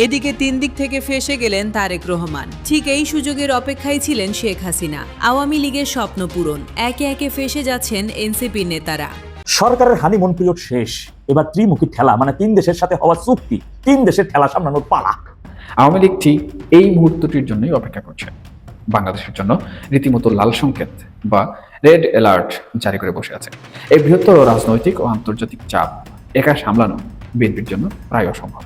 এদিকে 3 দিক থেকে ফেঁসে গেলেন তারেক রহমান। ঠিক এই সুযোগের অপেক্ষায় ছিলেন শেখ হাসিনা। আওয়ামী লীগের স্বপ্ন পূরণ, একে একে ফেঁসে যাচ্ছেন এনসিপির নেতারা। সরকারের হানিমুন পিরিয়ড শেষ, এবার ত্রিমুখী ঠেলা, মানে 3 দেশের সাথে হওয়া চুক্তি, 3 দেশের ঠেলা সামলানোর পালা। আওয়ামী লীগ ঠিক এই মুহূর্তটির জন্যই অপেক্ষা করছে। বাংলাদেশের জন্য রীতিমতো লাল সংকেত বা রেড অ্যালার্ট জারি করে বসে আছে। এই বৃহত্তর রাজনৈতিক ও আন্তর্জাতিক চাপ একা সামলানো বিএনপির জন্য প্রায় অসম্ভব।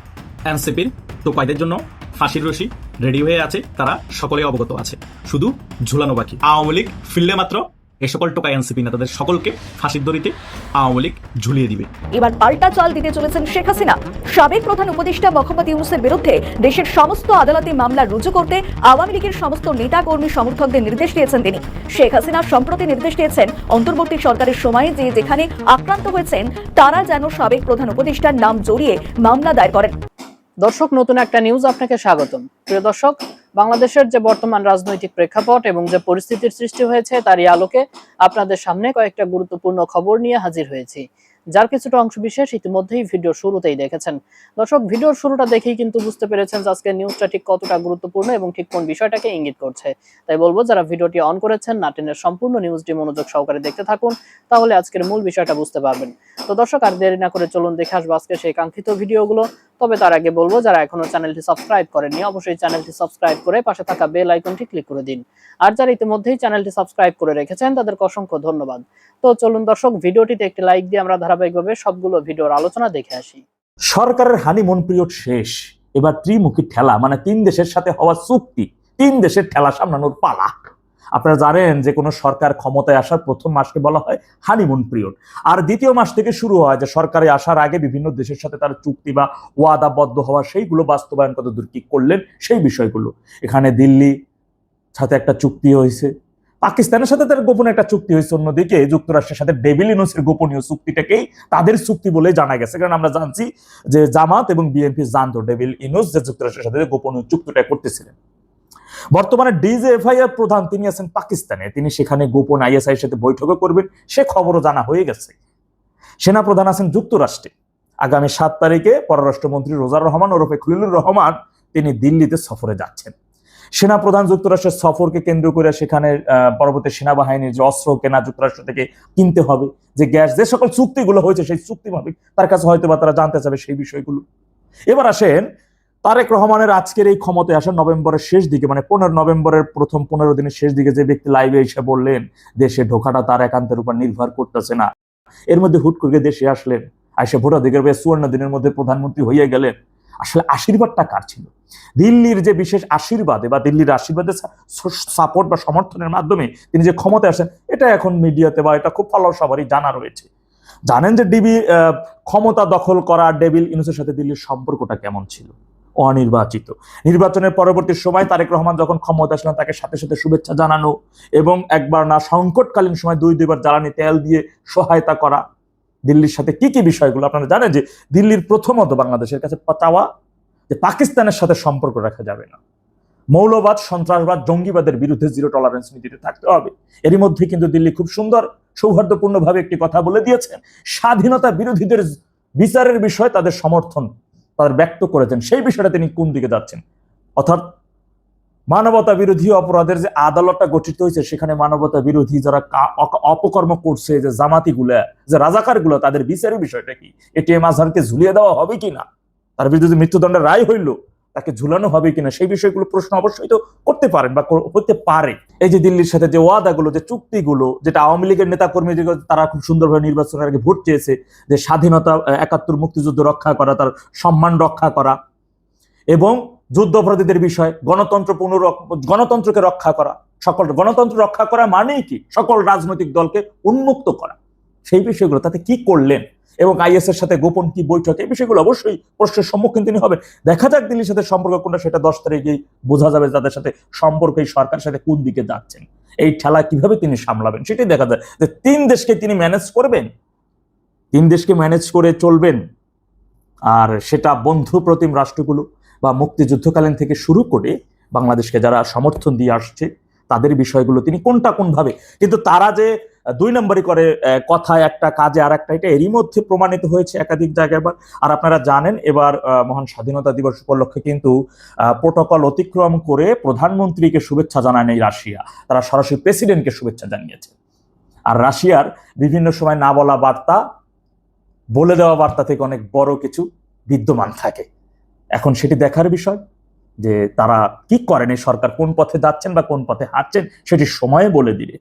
এনসিপির টোকাইদের জন্য ফাঁসির রশি রেডি হয়ে আছে, তারা সকলে অবগত আছে, শুধু ঝুলানো বাকি। আওয়ামী লীগ ফিরলে মাত্র এই সকল টোকাই এনসিপি নেতাদের সকলকে ফাঁসির দড়িতে আওয়ামী লীগ ঝুলিয়ে দিবে। এবার পাল্টা চাল দিতে চলেছেন শেখ হাসিনা। সাবেক প্রধান উপদেষ্টা মোহাম্মদ ইউনূসের বিরুদ্ধে দেশের সমস্ত আদালতে মামলা রুজু করতে আওয়ামী লীগের সমস্ত নেতা কর্মী সমর্থকদের নির্দেশ দিয়েছেন তিনি। শেখ হাসিনা সম্প্রতি নির্দেশ দিয়েছেন অন্তর্বর্তী সরকারের সময়ে যে যেখানে আক্রান্ত হয়েছেন তারা যেন সাবেক প্রধান উপদেষ্টার নাম জড়িয়ে মামলা দায়ের করেন। দর্শক, নতুন একটা নিউজ আপনাকে স্বাগতম। প্রিয় দর্শক, বাংলাদেশের যে বর্তমান রাজনৈতিক প্রেক্ষাপট এবং যে পরিস্থিতির সৃষ্টি হয়েছে তারই আলোকে আপনাদের সামনে কয়েকটা গুরুত্বপূর্ণ খবর নিয়ে হাজির হয়েছি, যার কিছুটা অংশ বিশেষ ইতিমধ্যেই ভিডিও শুরুতেই দেখেছেন। দর্শক, ভিডিওর শুরুটা দেখেই কিন্তু বুঝতে পেরেছেন যে আজকের নিউজটা ঠিক কতটা গুরুত্বপূর্ণ এবং ঠিক কোন বিষয়টাকে ইঙ্গিত করছে। তাই বলবো, যারা ভিডিওটি অন করেছেন না টেনে সম্পূর্ণ নিউজটি মনোযোগ সহকারে দেখতে থাকুন, তাহলে আজকের মূল বিষয়টা বুঝতে পারবেন। তো দর্শক, আর দেরি না করে চলুন দেখে আসবো আজকে সেই কাঙ্ক্ষিত ভিডিওগুলো। তবে তার আগে বলবো, যারা এখনো চ্যানেলটি সাবস্ক্রাইব করেননি অবশ্যই চ্যানেলটি সাবস্ক্রাইব করে পাশে থাকা বেল আইকনটি ক্লিক করে দিন। আর যারা ইতিমধ্যেই চ্যানেলটি সাবস্ক্রাইব করে রেখেছেন তাদেরকে অসংখ্য ধন্যবাদ। তো চলুন দর্শক, ভিডিওটিতে একটি লাইক দিয়ে আমরা ধারাবাহিকভাবে সবগুলো ভিডিওর আলোচনা দেখে আসি। সরকারের হানিমুন পিরিয়ড শেষ, এবার ত্রিমুখী ঠেলা, মানে 3 দেশের সাথে হওয়া চুক্তি, 3 দেশের ঠেলা সামলানোর পালা। আপনারা জানেন যে কোনো সরকার ক্ষমতায় আসার প্রথম মাসকে বলা হয় হানিমুন পিরিয়ড, আর দ্বিতীয় মাস থেকে শুরু হয় যে সরকারে আসার আগে বিভিন্ন দেশের সাথে তার চুক্তি বা ওয়াদাবদ্ধ হওয়া সেইগুলো বাস্তবায়ন কতদূর কি করলেন সেই বিষয়গুলো। এখানে দিল্লি সাথে একটা চুক্তি হয়েছে, পাকিস্তানের সাথে তার গোপন একটা চুক্তি হয়েছে, অন্যদিকে যুক্তরাষ্ট্রের সাথে ডেভিল ইনুসের গোপনীয় চুক্তিটাকেই তাদের চুক্তি বলে জানা গেছে। কারণ আমরা জানছি যে জামাত এবং বিএনপি জানতো ডেভিল ইনুস যে যুক্তরাষ্ট্রের সাথে গোপনীয় চুক্তিটা করতেছিলেন। বর্তমানে ডিজিএফআইআর প্রধান তিনি আছেন পাকিস্তানে, তিনি সেখানে গোপন আইএসআই এর সাথে বৈঠকও করবেন, সে খবরও জানা হয়ে গেছে। সেনা প্রধান আছেন যুক্তরাষ্ট্রে, আগামী 7 তারিখে পররাষ্ট্রমন্ত্রী রোজার রহমান ওরফে খলিলুর রহমান তিনি দিল্লিতে সফরে যাচ্ছেন। সেনা প্রধান যুক্তরাষ্ট্রের সফরকে কেন্দ্র করে সেখানে পরবর্তী সেনাবাহিনীর যে অস্ত্র কেনা যুক্তরাষ্ট্র থেকে কিনতে হবে, যে গ্যাস, যে সকল চুক্তিগুলো হয়েছে সেই চুক্তি ভাবে তার কাছে হয়তো বা তারা জানতে চাবে সেই বিষয়গুলো। এবার আসেন তারেক রহমানের আজকের এই ক্ষমতায় আসা নভেম্বরের শেষ দিকে, মানে 15 নভেম্বরের প্রথম 15 দিনের শেষ দিকে যে ব্যক্তি লাইভে এসে বললেন দেশে ঢোকাটা তার একান্তের উপর নির্ভর করতেছে না, এর মধ্যে হুট করে দেশে আসলেন, আইসে ভোটাধিকার পেয়ে 54 দিনের মধ্যে প্রধানমন্ত্রী হয়ে গেলেন। আসলে আশীর্বাদটা কার ছিল? দিল্লির যে বিশেষ আশীর্বাদে বা দিল্লির আশীর্বাদের সাপোর্ট বা সমর্থনের মাধ্যমে তিনি যে ক্ষমতায় আসেন, এটা এখন মিডিয়াতে বা এটা খুব ভালো সবারই জানা রয়েছে। জানেন যে ক্ষমতা দখল করা ডেভিল ইনুসের সাথে দিল্লির সম্পর্কটা কেমন ছিল? অনির্বাচিত। নির্বাচনের পরবর্তী সময় তারেক রহমান যখন ক্ষমতা আসলেন তাকে সাথে সাথে শুভেচ্ছা জানানো এবং একবার না সংকটকালীন সময় 2-2বার জ্বালানি তেল দিয়ে সহায়তা করা। দিল্লির সাথে কি কি বিষয়গুলো আপনারা জানেন যে দিল্লির প্রথমত বাংলাদেশের কাছে চাওয়া যে পাকিস্তানের সাথে সম্পর্ক রাখা যাবে না, মৌলবাদ, সন্ত্রাসবাদ, জঙ্গিবাদের বিরুদ্ধে জিরো টলারেন্স নীতিতে থাকতে হবে। এরই মধ্যে কিন্তু দিল্লি খুব সুন্দর সৌহার্দ্যপূর্ণভাবে একটি কথা বলে দিয়েছেন, স্বাধীনতা বিরোধীদের বিচারের বিষয়ে তাদের সমর্থন তাদের ব্যক্ত করেছেন। সেই বিষয়টা তিনি কোন দিকে যাচ্ছেন, অর্থাৎ মানবতা বিরোধী অপরাধের যে আদালতটা গঠিত হয়েছে সেখানে মানবতা বিরোধী যারা অপকর্ম করছে, যে জামাতিগুলা, যে রাজাকারগুলো, তাদের বিচারের বিষয়টা কি? এটিএম আজহারকে ঝুলিয়ে দেওয়া হবে কিনা, তার বিরুদ্ধে মৃত্যুদণ্ডের রায় হইল তাকে ঝুলানো হবে কিনা, সেই বিষয়গুলো প্রশ্ন অবশ্যই তো করতে পারেন বা হতে পারে। এই যে দিল্লির সাথে যে ওয়াদাগুলো, যে চুক্তিগুলো, যেটা আওয়ামী লীগের নেতা কর্মী তারা খুব সুন্দরভাবে নির্বাচনের আগে ভোট চেয়েছে, যে স্বাধীনতা, 71 মুক্তিযুদ্ধ রক্ষা করা, তার সম্মান রক্ষা করা এবং যুদ্ধ অপরাধীদের বিষয় গণতন্ত্রকে রক্ষা করা, সকল গণতন্ত্র রক্ষা করা মানেই কি সকল রাজনৈতিক দলকে উন্মুক্ত করা, সেই বিষয়গুলো তাতে কি করলেন এবং আইএস এর সাথে গোপন কি বৈঠক, এই বিষয়গুলো অবশ্যই প্রশ্নের সম্মুখীন তিনি হবেন। দেখা যাক দিল্লির সাথে সম্পর্ক কোনটা, সেটা 10 তারিখেই বোঝা যাবে তাদের সাথে সম্পর্ক, এই সরকারের সাথে কোন দিকে যাচ্ছেন, এই ঠেলা কিভাবে তিনি সামলাবেন সেটাই দেখা যায়। যে 3 দেশকে তিনি ম্যানেজ করবেন, 3 দেশকে ম্যানেজ করে চলবেন, আর সেটা বন্ধু প্রতিম রাষ্ট্রগুলো বা মুক্তিযুদ্ধকালীন থেকে শুরু করে বাংলাদেশকে যারা সমর্থন দিয়ে আসছে তাদের বিষয়গুলো তিনি কোনটা কোন ভাবে, কিন্তু তারা যে দুই নম্বরই করে, কথায় একটা কাজে আর একটা, এটা এরই মধ্যে প্রমাণিত হয়েছে একাধিক জায়গায়। আর আপনারা জানেন এবার মহান স্বাধীনতা দিবস উপলক্ষে কিন্তু প্রোটোকল অতিক্রম করে প্রধানমন্ত্রীকে শুভেচ্ছা জানায়নি রাশিয়া, তারা সরাসরি প্রেসিডেন্টকে শুভেচ্ছা জানিয়েছে। আর রাশিয়ার বিভিন্ন সময় না বলা বার্তা, বলে দেওয়া বার্তা থেকে অনেক বড় কিছু বিদ্যমান থাকে। এখন সেটি দেখার বিষয় যে তারা কি করেন, এই সরকার কোন পথে যাচ্ছেন বা কোন পথে হাঁটছেন সেটি সময়ে বলে দিবে।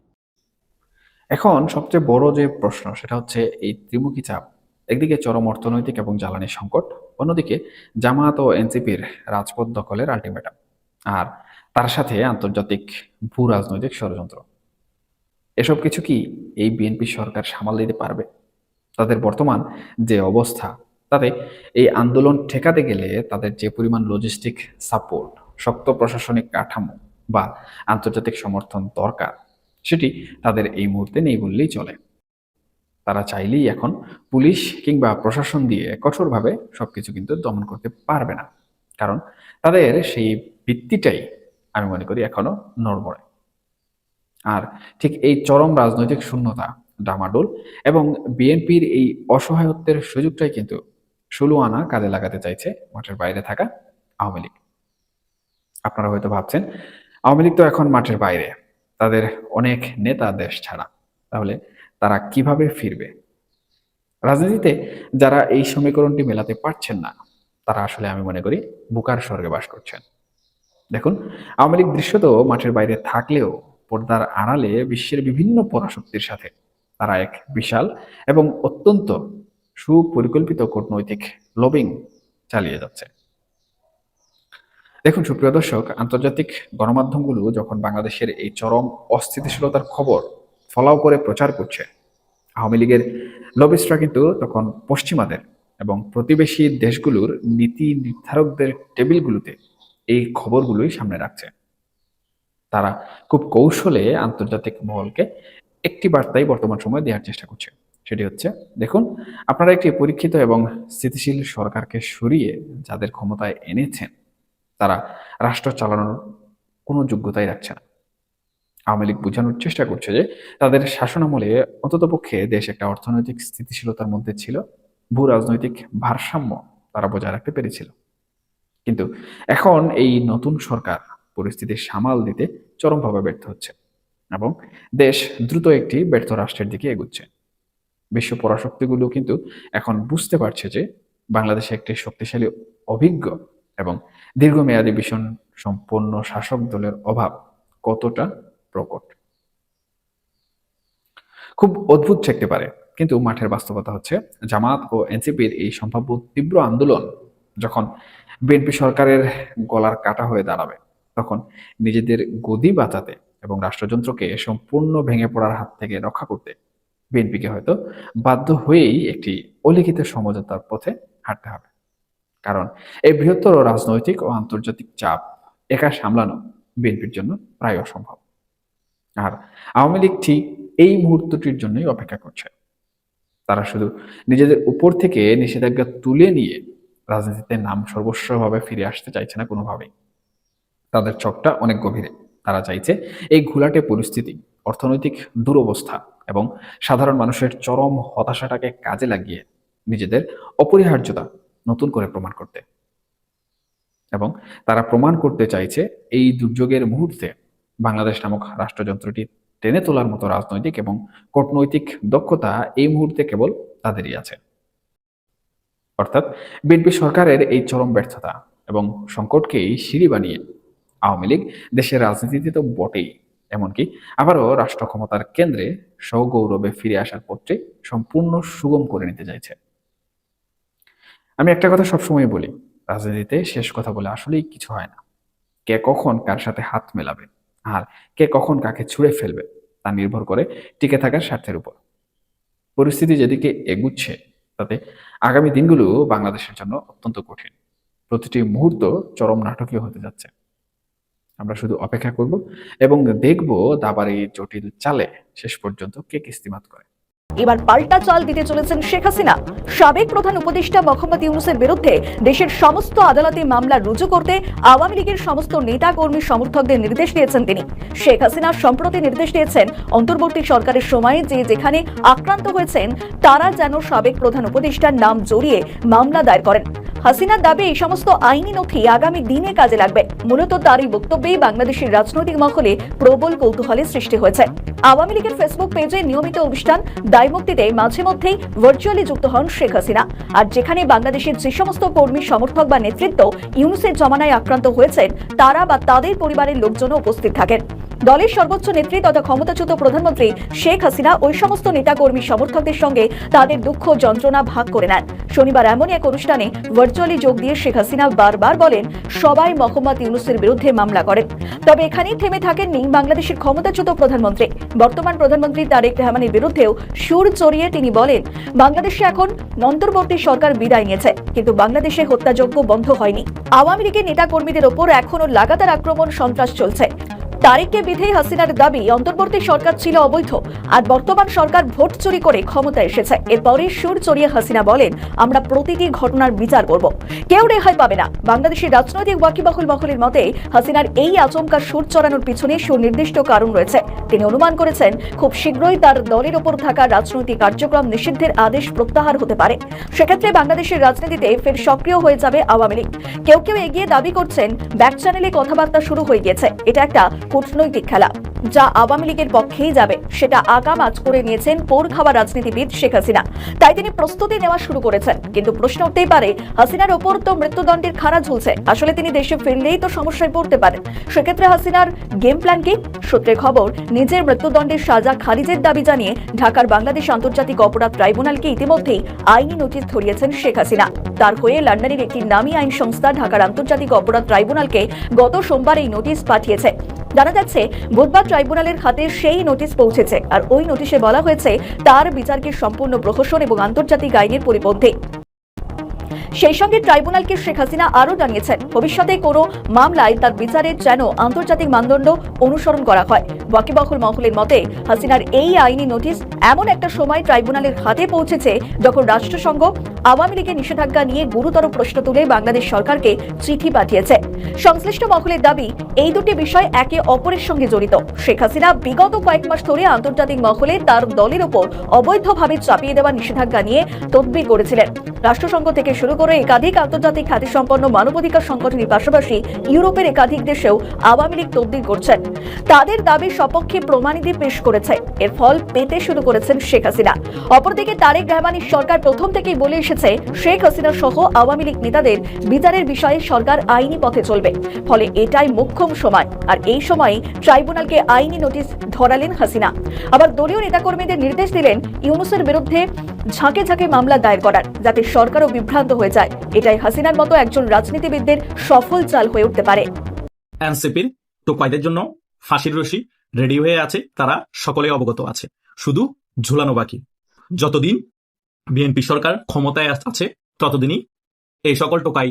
এখন সবচেয়ে বড় যে প্রশ্ন সেটা হচ্ছে এই ত্রিমুখী চাপ, একদিকে চরম অর্থনৈতিক এবং জ্বালানি সংকট, অন্যদিকে জামায়াত ও এনসিপির রাজপথ দখলের আলটিমেটাম, আর তার সাথে আন্তর্জাতিক ভূ রাজনৈতিক ষড়যন্ত্র। এসব কিছু কি এই বিএনপি সরকার সামাল দিতে পারবে? তাদের বর্তমান যে অবস্থা, তাতে এই আন্দোলন ঠেকাতে গেলে তাদের যে পরিমাণ লজিস্টিক সাপোর্ট, শক্ত প্রশাসনিক কাঠামো বা আন্তর্জাতিক সমর্থন দরকার, সেটি তাদের এই মুহূর্তে নেই বললেই চলে। তারা চাইলেই এখন পুলিশ কিংবা প্রশাসন দিয়ে কঠোরভাবে সবকিছু কিন্তু দমন করতে পারবে না, কারণ তাদের সেই ভিত্তিটাই আমি মনে করি এখনো নড়বড়ে। আর ঠিক এই চরম রাজনৈতিক শূন্যতা, ডামাডোল এবং বিএনপির এই অসহায়ত্বের সুযোগটাই কিন্তু 16 আনা কাজে লাগাতে চাইছে মাঠের বাইরে থাকা আওয়ামী লীগ। আপনারা হয়তো ভাবছেন আওয়ামী লীগ তো এখন মাঠের বাইরে, তাদের অনেক নেতা দেশ ছাড়া, তাহলে তারা কিভাবে ফিরবে? রাজনীতিতে যারা এই সমীকরণটি মেলাতে পারছেন না, তারা আসলে আমি মনে করি বুকার স্বর্গে বাস করছেন। দেখুন, আওয়ামী লীগ দৃশ্যত মাঠের বাইরে থাকলেও পর্দার আড়ালে বিশ্বের বিভিন্ন পরাশক্তির সাথে তারা এক বিশাল এবং অত্যন্ত সুপরিকল্পিত কূটনৈতিক লবিং চালিয়ে যাচ্ছে। দেখুন সুপ্রিয় দর্শক, আন্তর্জাতিক গণমাধ্যমগুলো যখন বাংলাদেশের এই চরম অস্থিতিশীলতার খবর ফলাও করে প্রচার করছে, আওয়ামী লীগের লবিস্টরা কিন্তু তখন পশ্চিমাদের এবং প্রতিবেশী দেশগুলোর নীতি নির্ধারকদের টেবিলগুলোতে এই খবরগুলোই সামনে রাখছে। তারা খুব কৌশলে আন্তর্জাতিক মহলকে একটি বার্তাই বর্তমান সময়ে দেওয়ার চেষ্টা করছে, সেটি হচ্ছে, দেখুন আপনারা একটি পরীক্ষিত এবং স্থিতিশীল সরকারকে সরিয়ে যাদের ক্ষমতায় এনেছেন, তারা রাষ্ট্র চালানোর কোনো যোগ্যতাই রাখছে না। আওয়ামী লীগ বোঝানোর চেষ্টা করছে যে তাদের শাসনামলে অন্ততপক্ষে দেশ একটা অর্থনৈতিক স্থিতিশীলতার মধ্যে ছিল, ভূ রাজনৈতিক ভারসাম্য তারা বজায় রাখতে পেরেছিল। কিন্তু এখন এই নতুন সরকার পরিস্থিতি সামাল দিতে চরমভাবে ব্যর্থ হচ্ছে এবং দেশ দ্রুত একটি ব্যর্থ রাষ্ট্রের দিকে এগুচ্ছে। বিশ্ব পরাশক্তিগুলো কিন্তু এখন বুঝতে পারছে যে বাংলাদেশে একটি শক্তিশালী, অভিজ্ঞ এবং দীর্ঘমেয়াদী ভীষণ সম্পন্ন শাসক দলের অভাব কতটা প্রকট। খুব অদ্ভুত ঠেকতে পারে, কিন্তু মাঠের বাস্তবতা হচ্ছে জামাত ও এনসিপির এই সম্ভাব্য তীব্র আন্দোলন যখন বিএনপি সরকারের গলার কাটা হয়ে দাঁড়াবে, তখন নিজেদের গদি বাঁচাতে এবং রাষ্ট্রযন্ত্রকে সম্পূর্ণ ভেঙে পড়ার হাত থেকে রক্ষা করতে বিএনপিকে হয়তো বাধ্য হয়েই একটি অলিখিত সমঝোতার পথে হাঁটতে হবে। কারণ এই বৃহত্তর রাজনৈতিক ও আন্তর্জাতিক চাপ একা সামলানো বিএনপির জন্য প্রায় অসম্ভব। আর আওয়ামী লীগ ঠিক এই মুহূর্তটির জন্যই অপেক্ষা করছে। তারা শুধু নিজেদের উপর থেকে নিষেধাজ্ঞা তুলে নিয়ে রাজনীতিতে নাম সর্বস্বভাবে ফিরে আসতে চাইছে না কোনোভাবেই। তাদের চোখটা অনেক গভীরে। তারা চাইছে এই ঘোলাটে পরিস্থিতি, অর্থনৈতিক দুরবস্থা এবং সাধারণ মানুষের চরম হতাশাটাকে কাজে লাগিয়ে নিজেদের অপরিহার্যতা নতুন করে প্রমাণ করতে। এবং তারা প্রমাণ করতে চাইছে এই দুর্যোগের মুহূর্তে বাংলাদেশ নামক রাষ্ট্রযন্ত্রটি টেনে তোলার মতো রাজনৈতিক এবং কূটনৈতিক দক্ষতা এই মুহূর্তে কেবল তাদেরই আছে। অর্থাৎ বিএনপি সরকারের এই চরম ব্যর্থতা এবং সংকটকেই সিঁড়ি বানিয়ে আওয়ামী লীগ দেশের রাজনীতিতে তো বটেই, এমনকি আবারও রাষ্ট্র ক্ষমতার কেন্দ্রে সগৌরবে ফিরে আসার পথটি সম্পূর্ণ সুগম করে নিতে চাইছে। আমি একটা কথা সবসময় বলি, রাজনীতিতে শেষ কথা বলে আসলেই কিছু হয় না। কে কখন কার সাথে হাত মেলাবে আর কে কখন কাকে ছুঁড়ে ফেলবে তা নির্ভর করে টিকে থাকার স্বার্থের উপর। পরিস্থিতি যেদিকে এগুচ্ছে, তাতে আগামী দিনগুলো বাংলাদেশের জন্য অত্যন্ত কঠিন। প্রতিটি মুহূর্ত চরম নাটকীয় হতে যাচ্ছে। আমরা শুধু অপেক্ষা করব এবং দেখব দাবার এই জটিল চালে শেষ পর্যন্ত কে কিস্তিমাত করে। এবার পাল্টা চাল দিতে চলেছেন শেখ হাসিনা। সাবেক প্রধান উপদেষ্টা মোহাম্মদ ইউনূসের বিরুদ্ধে দেশের সমস্ত আদালতে মামলা রুজু করতে আওয়ামী লীগের সমস্ত নেতা কর্মী সমর্থকদের নির্দেশ দিয়েছেন তিনি। শেখ হাসিনা সম্প্রতি নির্দেশ দিয়েছেন অন্তর্বর্তী সরকারের সময়ে যে যেখানে আক্রান্ত হয়েছেন তারা যেন সাবেক প্রধান উপদেষ্টার নাম জড়িয়ে মামলা দায়ের করেন। হাসিনার দাবি এই সমস্ত আইনি নথি আগামী দিনে কাজে লাগবে। মূলত তার এই বক্তব্যেই বাংলাদেশের রাজনৈতিক মহলে প্রবল কৌতূহলের সৃষ্টি হয়েছে। আওয়ামী লীগের ফেসবুক পেজে নিয়মিত অনুষ্ঠান দায়মুক্তিতে মাঝে মধ্যেই ভার্চুয়ালি যুক্ত হন শেখ হাসিনা। আর যেখানে বাংলাদেশের যে সমস্ত কর্মী সমর্থক বা নেতৃত্ব ইউনূসের জমানায় আক্রান্ত হয়েছেন তারা বা তাদের পরিবারের লোকজনও উপস্থিত থাকেন। দলের সর্বোচ্চ নেত্রী তথা ক্ষমতাচ্যুত প্রধানমন্ত্রী শেখ হাসিনা ওই সমস্ত নেতাকর্মী সমর্থকদের সঙ্গে তাদের দুঃখ যন্ত্রণা ভাগ করে নেন। শনিবার এমনই এক অনুষ্ঠানে ভার্চুয়ালি যোগ দিয়ে শেখ হাসিনা বারবার বলেন সবাই মোহাম্মদ ইউনূসের বিরুদ্ধে মামলা করেন। তবে এখানেই থেমে থাকেননি বাংলাদেশের ক্ষমতাচ্যুত প্রধানমন্ত্রী। বর্তমান প্রধানমন্ত্রী তারেক রহমানের বিরুদ্ধেও সুর চড়িয়ে তিনি বলেন বাংলাদেশে এখন অন্তর্বর্তী সরকার বিদায় নিয়েছে কিন্তু বাংলাদেশে হত্যাযজ্ঞ বন্ধ হয়নি। আওয়ামী লীগের নেতাকর্মীদের ওপর এখনো লাগাতার আক্রমণ সন্ত্রাস চলছে। তারেককে বিধেই হাসিনার দাবি অন্তর্বর্তী সরকার ছিল অবৈধ আর বর্তমান সরকার ভোট চুরি করে ক্ষমতায় এসেছে। এরপরে সুর চড়িয়ে হাসিনা বলেন আমরা প্রতিটি ঘটনার বিচার করব, কেউ রেহাই পাবে না। বাংলাদেশের রাজনৈতিক ওয়াকিবহুল মহলের মতে হাসিনার এই আচমকা সুর চড়ানোর পিছনে সুনির্দিষ্ট কারণ রয়েছে। তিনি অনুমান করেছেন খুব শীঘ্রই তার দলের ওপর থাকা রাজনৈতিক কার্যক্রম নিষিদ্ধের আদেশ প্রত্যাহার হতে পারে। সেক্ষেত্রে বাংলাদেশের রাজনীতিতে ফের সক্রিয় হয়ে যাবে আওয়ামী লীগ। কেউ কেউ এগিয়ে দাবি করছেন ব্যাক চ্যানেলে কথাবার্তা শুরু হয়ে গেছে। এটা একটা কূটনৈতিক খেলা যা আওয়ামী লীগের পক্ষেই যাবে, সেটা আগাম আজ করে নিয়েছেন পোর খাওয়া রাজনীতিবিদ শেখ হাসিনা। তাই তিনি প্রস্তুতি নেওয়া শুরু করেছেন। কিন্তু প্রশ্ন উঠতেই পারে হাসিনার ওপর তো মৃত্যুদণ্ডের খাড়া ঝুলছে, আসলে তিনি দেশে ফিরলেই তো সমস্যায় পড়তে পারেন। সেক্ষেত্রে হাসিনার গেম প্ল্যান কি? সূত্রে খবর নিজের মৃত্যুদণ্ডের সাজা খারিজের দাবি জানিয়ে ঢাকার বাংলাদেশ আন্তর্জাতিক অপরাধ ট্রাইব্যুনালকে ইতিমধ্যেই আইনি নোটিশ ধরিয়েছেন শেখ হাসিনা। তার হয়ে লন্ডনের একটি নামী আইন সংস্থা ঢাকার আন্তর্জাতিক অপরাধ ট্রাইব্যুনালকে গত সোমবার এই নোটিশ পাঠিয়েছে। জানা যাচ্ছে বুধবার ট্রাইব্যুনালের হাতে সেই নোটিশ পৌঁছেছে আর ওই নোটিশে বলা হয়েছে তার বিচারকে সম্পূর্ণ প্রহসন এবং আন্তর্জাতিক আইনের পরিপন্থী। সেই সঙ্গে ট্রাইব্যুনালকে শেখ হাসিনা আরও জানিয়েছেন ভবিষ্যতে কোনো মামলায় তার বিচারের যেন আন্তর্জাতিক মানদণ্ড অনুসরণ করা হয়। ওয়াকিবহুল মহলের মতে হাসিনার এই আইনি নোটিশ এমন একটা সময় ট্রাইব্যুনালের হাতে পৌঁছেছে যখন রাষ্ট্রসংঘ আওয়ামী লীগের নিষেধাজ্ঞা নিয়ে গুরুতর প্রশ্ন তুলে বাংলাদেশ সরকারকে চিঠি পাঠিয়েছে। সংশ্লিষ্ট মহলের দাবি এই দুটি বিষয় একে অপরের সঙ্গে জড়িত। শেখ হাসিনা বিগত কয়েক মাস ধরে আন্তর্জাতিক মহলে তার দলের ওপর অবৈধভাবে চাপিয়ে দেওয়া নিষেধাজ্ঞা নিয়ে তদবির করেছিলেন। রাষ্ট্রসংঘ থেকে শুরু করে একাধিক আন্তর্জাতিক খ্যাতিসম্পন্ন মানবাধিকার সংগঠনের পাশাপাশি ইউরোপের একাধিক দেশেও আওয়ামী লীগ তদবির করছেন। তাদের দাবির সপক্ষে প্রমাণিতি পেশ করেছে। এর ফল পেতে শুরু করেছেন শেখ হাসিনা। অপরদিকে তারেক রহমানের সরকার প্রথম থেকেই বলে এসেছে শেখ হাসিনা সহ আওয়ামী লীগ নেতাদের বিচারের বিষয়ে সরকার আইনি পথে চলবে। ফলে এটাই মোক্ষম সময়। আর এই সময়ে ট্রাইব্যুনালকে আইনি নোটিশ ধরালেন হাসিনা। আবার দলীয় নেতাকর্মীদের নির্দেশ দিলেন ইউনূসের বিরুদ্ধে ঝাঁকে ঝাঁকে মামলা দায়ের করার, যাতে সরকারও বিভ্রান্ত হয়ে যায়। এটাই হাসিনার মতো একজন রাজনীতিবিদদের সফল চাল হয়ে উঠতে পারে। এনসিপির টোকাইদের জন্য ফাঁসির রশি রেডি হয়ে আছে, তারা সকলে অবগত আছে, শুধু ঝুলানো বাকি। যতদিন বিএনপি সরকার ক্ষমতায় আছে ততদিনই এই সকল টোকাই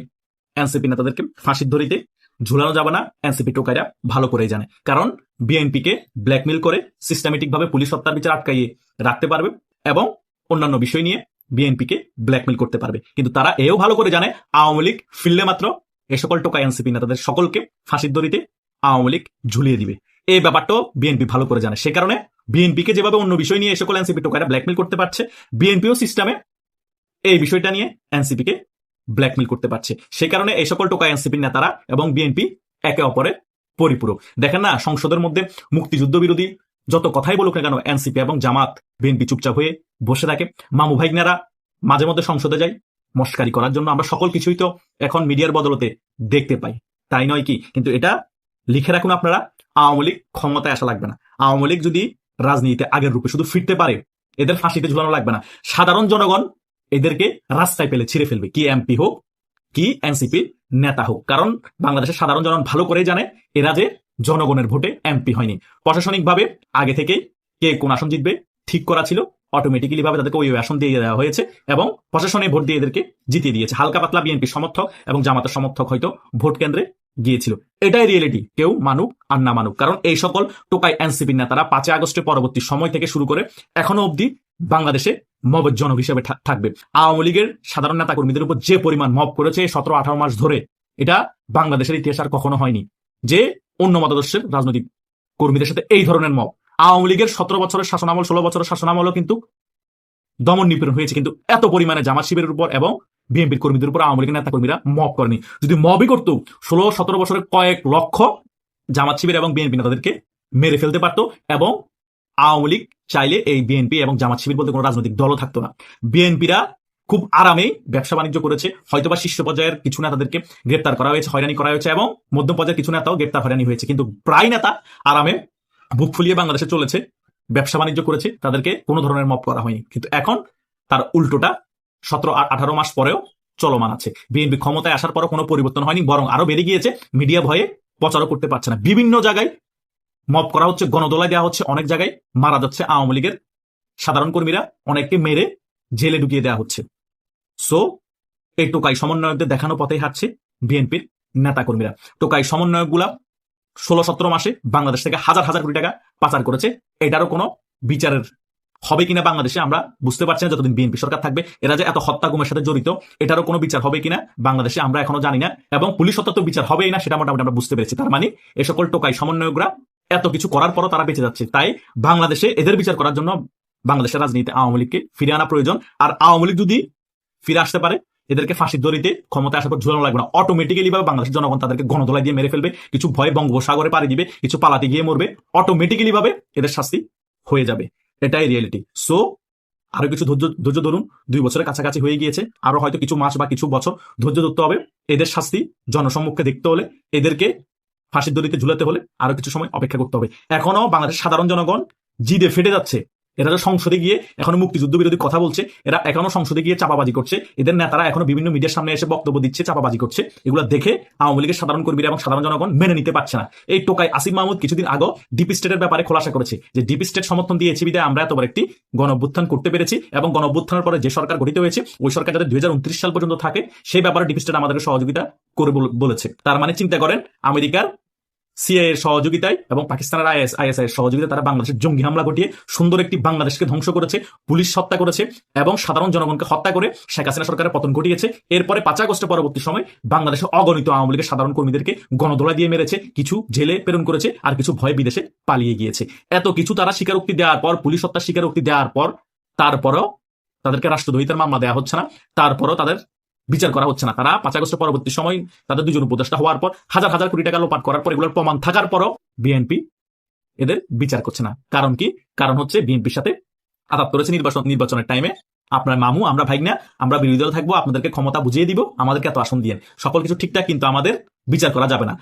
এনসিপি নেতাদেরকে ফাঁসির দড়িতে ঝুলানো যাবে না। এনসিপি টোকাইরা ভালো করেই জানে, কারণ বিএনপিকে ব্ল্যাকমেল করে সিস্টেমেটিক ভাবে পুলিশ হত্যার বিচার আটকাইয়ে রাখতে পারবে এবং অন্যান্য বিষয় নিয়ে বিএনপিকে ব্ল্যাকমেল করতে পারবে। কিন্তু তারা এও ভালো করে জানে আওয়ামী লীগ ফিরলে মাত্র এই সকল টোকাই এনসিপি নেতাদের সকলকে ফাঁসির দড়িতে আওয়ামী লীগ ঝুলিয়ে দিবে। এই ব্যাপারটাও বিএনপি ভালো করে জানে। সে কারণে বিএনপিকে যেভাবে অন্য বিষয় নিয়ে এই সকল এনসিপি টোকাইরা ব্ল্যাকমেল করতে পারছে, বিএনপিও সিস্টেমে এই বিষয়টা নিয়ে এনসিপিকে ব্ল্যাকমেল করতে পারছে। সেই কারণে এই সকল টোকাই এনসিপি নেতারা এবং বিএনপি একে অপরের পরিপূরক। দেখেন না, সংসদের মধ্যে মুক্তিযুদ্ধ বিরোধী যত কথাই বলুক না কেন এনসিপি এবং জামাত বিএনপি চুপচাপ হয়ে বসে থাকে। মামু ভাইগনারা মাঝে মধ্যে সংসদে যায় মস্কারি করার জন্য। আমরা সকল কিছুই তো এখন মিডিয়ার বদলতে দেখতে পাই, তাই নয় কি? কিন্তু এটা লিখে রাখুন আপনারা, আওয়ামী লীগ ক্ষমতায় আসা লাগবে না। আওয়ামী লীগ যদি রাজনীতিতে আগের রূপে শুধু ফিরতে পারে, এদের ফাঁসিতে ঝুলানো লাগবে না। সাধারণ জনগণ এদেরকে রাস্তায় পেলে ছিঁড়ে ফেলবে, কি এমপি হোক কি এনসিপি নেতা হোক। কারণ বাংলাদেশের সাধারণ জনগণ ভালো করেই জানে এরা যে জনগণের ভোটে এমপি হয়নি। প্রশাসনিকভাবে আগে থেকে কে কোন আসন জিতবে ঠিক করা ছিল, অটোমেটিক্যালি ভাবে তাদেরকে ওই আসন দিয়ে দেওয়া হয়েছে এবং প্রশাসনে ভোট দিয়ে এদেরকে জিতিয়ে দিয়েছে। হালকা পাতলা বিএনপি সমর্থক এবং জামাতের সমর্থক হয়তো ভোট কেন্দ্রে গিয়েছিল। এটাই রিয়েলিটি, কেউ মানুক আর না মানুক। কারণ এই সকল টোকাই এনসিপি নেতারা 5 আগস্টের পরবর্তী সময় থেকে শুরু করে এখনো অবধি বাংলাদেশে মবের জনক হিসেবে থাকবে। আওয়ামী লীগের সাধারণ নেতা কর্মীদের উপর যে পরিমাণ মব করেছে 17-18 মাস ধরে, এটা বাংলাদেশের ইতিহাস আর কখনো হয়নি যে অন্য মতাদর্শের রাজনৈতিক কর্মীদের সাথে এই ধরনের মব। আওয়ামী লীগের 17 বছরের শাসনামল, 16 বছরের শাসনামলও কিন্তু দমন নিপীড়ন হয়েছে, কিন্তু এত পরিমাণে জামাত শিবিরের উপর এবং বিএনপির কর্মীদের উপর আওয়ামী লীগের নেতা কর্মীরা মব করেনি। যদি মবই করতো 16-17 বছরের কয়েক লক্ষ জামাত শিবির এবং বিএনপি নেতাদেরকে মেরে ফেলতে পারতো, এবং আওয়ামী লীগ চাইলে এই বিএনপি এবং জামাত শিবির বলতে কোনো রাজনৈতিক দলও থাকতো না। বিএনপিরা খুব আরামেই ব্যবসা বাণিজ্য করেছে, হয়তোবা শীর্ষ পর্যায়ের কিছু নেতাদেরকে গ্রেপ্তার করা হয়েছে, হয়রানি করা হয়েছে, এবং মধ্যম পর্যায়ের কিছু নেতাও গ্রেপ্তার হয়রানি হয়েছে, কিন্তু প্রায় নেতা আরামে বুক ফুলিয়ে বাংলাদেশে চলেছে, ব্যবসা বাণিজ্য করেছে, তাদেরকে কোনো ধরনের মব করা হয়নি। কিন্তু এখন তার উল্টোটা 17-18 মাস পরেও চলমান আছে। বিএনপি ক্ষমতায় আসার পরও কোনো পরিবর্তন হয়নি, বরং আরো বেড়ে গিয়েছে। মিডিয়া ভয়ে প্রচারও করতে পারছে না, বিভিন্ন জায়গায় মব করা হচ্ছে, গণদোলাই দেওয়া হচ্ছে, অনেক জায়গায় মারা যাচ্ছে আওয়ামী লীগের সাধারণ কর্মীরা, অনেককে মেরে জেলে ঢুকিয়ে দেওয়া হচ্ছে। সো এই টোকাই সমন্বয়কদের দেখানো পথেই হাঁটছে বিএনপির নেতা কর্মীরা। টোকাই সমন্বয়কগুলা 16-17 মাসে বাংলাদেশ থেকে হাজার হাজার কোটি টাকা পাচার করেছে। এটারও কোনো বিচারের হবে কিনা বাংলাদেশে আমরা বুঝতে পারছি না, যতদিন বিএনপি সরকার থাকবে। এরা যে এত হত্যা গুমের সাথে জড়িত, এটারও কোনো বিচার হবে কিনা বাংলাদেশে আমরা এখনো জানি না, এবং পুলিশ হত্যা তো বিচার হবেই না, সেটা মোটামুটি আমরা বুঝতে পেরেছি। তার মানে এ সকল টোকাই সমন্বয়করা এত কিছু করার পরও তারা বেঁচে যাচ্ছে। তাই বাংলাদেশে এদের বিচার করার জন্য বাংলাদেশের রাজনীতিতে আওয়ামী লীগকে ফিরে আনা প্রয়োজন। আর আওয়ামী লীগ যদি ফিরে আসতে পারে, এদেরকে ফাঁসির দড়িতে ক্ষমতা আসার পর ঝুলানো লাগবে না, অটোমেটিক্যালি ভাবে বাংলাদেশের জনগণ তাদেরকে গণধোলাই দিয়ে মেরে ফেলবে, কিছু ভয়ে বঙ্গোপসাগরে পাড়ি দিবে, কিছু পালাতে গিয়ে মরবে, অটোমেটিক্যালি ভাবে এদের শাস্তি হয়ে যাবে। এটাই রিয়েলিটি। সো আরো কিছু ধৈর্য ধরুন, 2 বছরের কাছাকাছি হয়ে গিয়েছে, আরো হয়তো কিছু মাস বা কিছু বছর ধৈর্য ধরতে হবে। এদের শাস্তি জনসম্মুখে দেখতে হলে, এদেরকে ফাঁসির দড়িতে ঝুলাতে হলে আরো কিছু সময় অপেক্ষা করতে হবে। এখনো বাংলাদেশের সাধারণ জনগণ জিদে ফেটে যাচ্ছে। এরা তো সংসদে গিয়ে এখনো মুক্তিযুদ্ধ বিরোধী কথা বলছে, এরা এখনো সংসদে গিয়ে চাপাবাজি করছে, এদের নেতারা এখনো বিভিন্ন মিডিয়ার সামনে এসে বক্তব্য দিচ্ছে, চাপাবাজি করছে। এগুলো দেখে আওয়ামী লীগের সাধারণ কর্মীরা এবং সাধারণ জনগণ মেনে নিতে পারছে না। এই টোকাই আসিফ মাহমুদ কিছুদিন আগে ডিপ স্টেটের ব্যাপারে খোলাসা করেছে যে ডিপ স্টেট সমর্থন দিয়েছে বিধায় আমরা এতবার একটি গণঅভ্যুত্থান করতে পেরেছি, এবং গণঅভ্যুত্থানের পরে যে সরকার গঠিত হয়েছে ওই সরকার যাতে 2029 সাল পর্যন্ত থাকে সেই ব্যাপারে ডিপ স্টেট আমাদেরকে সহযোগিতা করে বলেছে। তার মানে চিন্তা করেন, আমেরিকার সিআইএ এর সহযোগিতায় এবং পাকিস্তানের আইএসআই এর সহযোগিতায় তারা বাংলাদেশের জঙ্গি হামলা ঘটিয়ে সুন্দর একটি বাংলাদেশকে ধ্বংস করেছে, পুলিশ হত্যা করেছে এবং সাধারণ জনগণকে হত্যা করে শেখ হাসিনা সরকারের পতন ঘটিয়েছে। এরপরে 5 আগস্টের পরবর্তী সময় বাংলাদেশে অগণিত আওয়ামী লীগের সাধারণ কর্মীদেরকে গণধোলাই দিয়ে মেরেছে, কিছু জেলে প্রেরণ করেছে, আর কিছু ভয়ে বিদেশে পালিয়ে গিয়েছে। এত কিছু তারা স্বীকারোক্তি দেওয়ার পর, পুলিশ হত্যার স্বীকারোক্তি দেওয়ার পর, তারপরও তাদেরকে রাষ্ট্রদ্রোহিতার মামলা দেওয়া হচ্ছে না, তারপরও তাদের বিচার করা হচ্ছে না। তারা 5 আগস্টের পরবর্তী সময় তাদের 2 জন উপদেষ্টা হওয়ার পর, হাজার হাজার কোটি টাকা লোপাট করার পর, এগুলোর প্রমাণ থাকার পরও বিএনপি এদের বিচার করছে না। কারণ কি? কারণ হচ্ছে বিএনপির সাথে আলাপ করেছে নির্বাচনের টাইমে, আপনার মামু, আমরা ভাইগনা, আমরা বিরোধী দল থাকবো, আপনাদেরকে ক্ষমতা বুঝিয়ে দিব, আমাদেরকে এত আসন দিয়ে, সকল কিছু ঠিকঠাক, কিন্তু আমাদের বিচার করা যাবে না।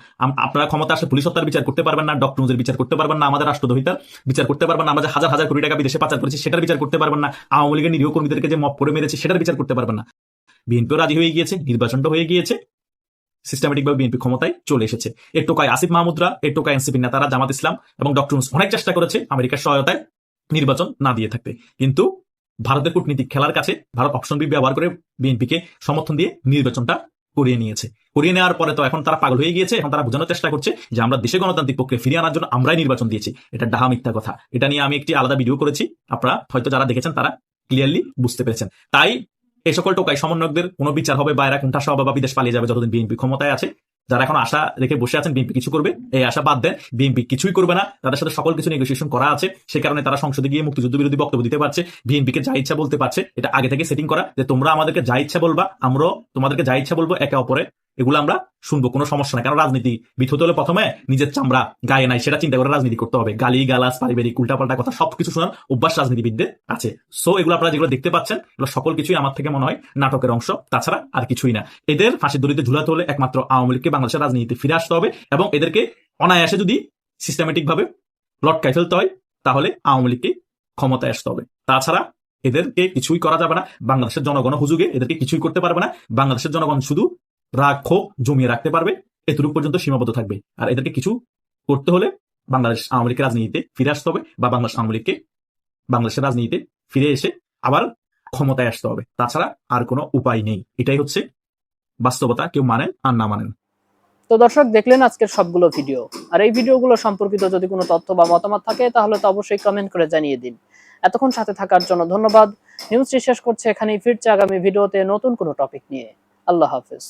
আপনারা ক্ষমতা আসলে পুলিশ হত্যার বিচার করতে পারবেন না, ডক্টর মুজের বিচার করতে পারবেন না, আমাদের রাষ্ট্রদ্রোহিতার বিচার করতে পারবেন না, আমরা যে হাজার হাজার কোটি টাকা বিদেশে পাচার করেছি সেটার বিচার করতে পারবেন না, আওয়ামী লীগের নিরীহ কর্মীদেরকে যে মব করে মেরেছে সেটার বিচার করতে পারবেন না। বিএনপিও রাজি হয়ে গিয়েছে, নির্বাচনটা হয়ে গিয়েছে, সিস্টেমেটিক ভাবে বিএনপি ক্ষমতায় চলে এসেছে। এর টোকায় আসিফ মাহমুদরা, এর টোকায় এনসিপি নেতারা, জামাত ইসলাম এবং ডক্টর মুস অনেক চেষ্টা করেছে আমেরিকার সহায়তায় নির্বাচন না দিয়ে থাকতে, কিন্তু ভারতের কূটনীতিক খেলার কাছে ভারত অপশন বি ব্যবহার করে বিএনপিকে সমর্থন দিয়ে নির্বাচনটা করিয়ে নিয়েছে। করিয়ে নেওয়ার পরে তো এখন তারা পাগল হয়ে গিয়েছে, এখন তারা বোঝানোর চেষ্টা করছে যে আমরা দেশে গণতান্ত্রিক প্রক্রিয়া ফিরিয়ে আনার জন্য আমরাই নির্বাচন দিয়েছি। এটা ডাহা মিথ্যা কথা। এটা নিয়ে আমি একটি আলাদা ভিডিও করেছি, আপনারা হয়তো যারা দেখেছেন তারা ক্লিয়ারলি বুঝতে পেরেছেন। তাই এই সকল টোকাই সমন্বয়কদের কোনো বিচার হবে বা এরা কোনটা হবে বা বিদেশ পালিয়ে যাবে যতদিন বিএনপি ক্ষমতায় আছে। যারা এখন আশা রেখে বসে আছেন বিএনপি কিছু করবে, এই আশা বাদ দেন, বিএনপি কিছুই করবে না। তাদের সাথে সকল কিছু নেগোসিয়েশন করা আছে, সে কারণে তারা সংসদে গিয়ে মুক্তিযুদ্ধ বিরোধী বক্তব্য দিতে পারছে, বিএনপিকে যা ইচ্ছা বলতে পারছে। এটা আগে থেকে সেটিং করা যে তোমরা আমাদেরকে যা ইচ্ছা বলবা, আমরাও তোমাদেরকে যা ইচ্ছা বলবো, একে অপরে এগুলো আমরা শুনবো, কোনো সমস্যা নাই। কারণ রাজনীতি বিথত হলে প্রথমে নিজের চামড়া গায়ে নাই সেটা চিন্তা করে রাজনীতি করতে হবে। গালি গালাস, পারিবারিক উল্টাপাল্টা কথা সবকিছু শোনার অভ্যাস রাজনীতিবিদদের আছে। সো এগুলো আপনারা যেগুলো দেখতে পাচ্ছেন এগুলো সকল কিছুই আমার থেকে মনে হয় নাটকের অংশ, তাছাড়া আর কিছুই না। এদের ফাঁসির দড়িতে ঝুলাতে হলে একমাত্র আওয়ামী লীগকে বাংলাদেশের রাজনীতিতে ফিরে আসতে হবে, এবং এদেরকে অনায়াসে যদি সিস্টেমেটিক ভাবে লটকায় ফেলতে হয় তাহলে আওয়ামী লীগকে ক্ষমতায় আসতে হবে। তাছাড়া এদেরকে কিছুই করা যাবে না। বাংলাদেশের জনগণ হুজুগে এদেরকে কিছুই করতে পারবে না। বাংলাদেশের জনগণ শুধু রাগ ক্ষোভ জমিয়ে রাখতে পারবে, এতটুকু পর্যন্ত সীমাবদ্ধ থাকবে। আর এদেরকে কিছু করতে হলে বাংলাদেশ আওয়ামী লীগের রাজনীতিতে ফিরে আসতে হবে, বা বাংলাদেশ আওয়ামী লীগকে বাংলাদেশের রাজনীতিতে ফিরে এসে আবার ক্ষমতায় আসতে হবে। তাছাড়া আর কোনো উপায় নেই। এটাই হচ্ছে বাস্তবতা, কেউ মানেন আর না মানেন। তো দর্শক, দেখলেন আজকের সবগুলো ভিডিও। আর এই ভিডিওগুলো সম্পর্কিত যদি কোনো তথ্য বা মতামত থাকে তাহলে তো অবশ্যই কমেন্ট করে জানিয়ে দিন। এতক্ষণ সাথে থাকার জন্য ধন্যবাদ। নিউজটি শেষ করছে এখানেই, ফিরছে আগামী ভিডিওতে নতুন কোনো টপিক নিয়ে। আল্লাহ হাফেজ।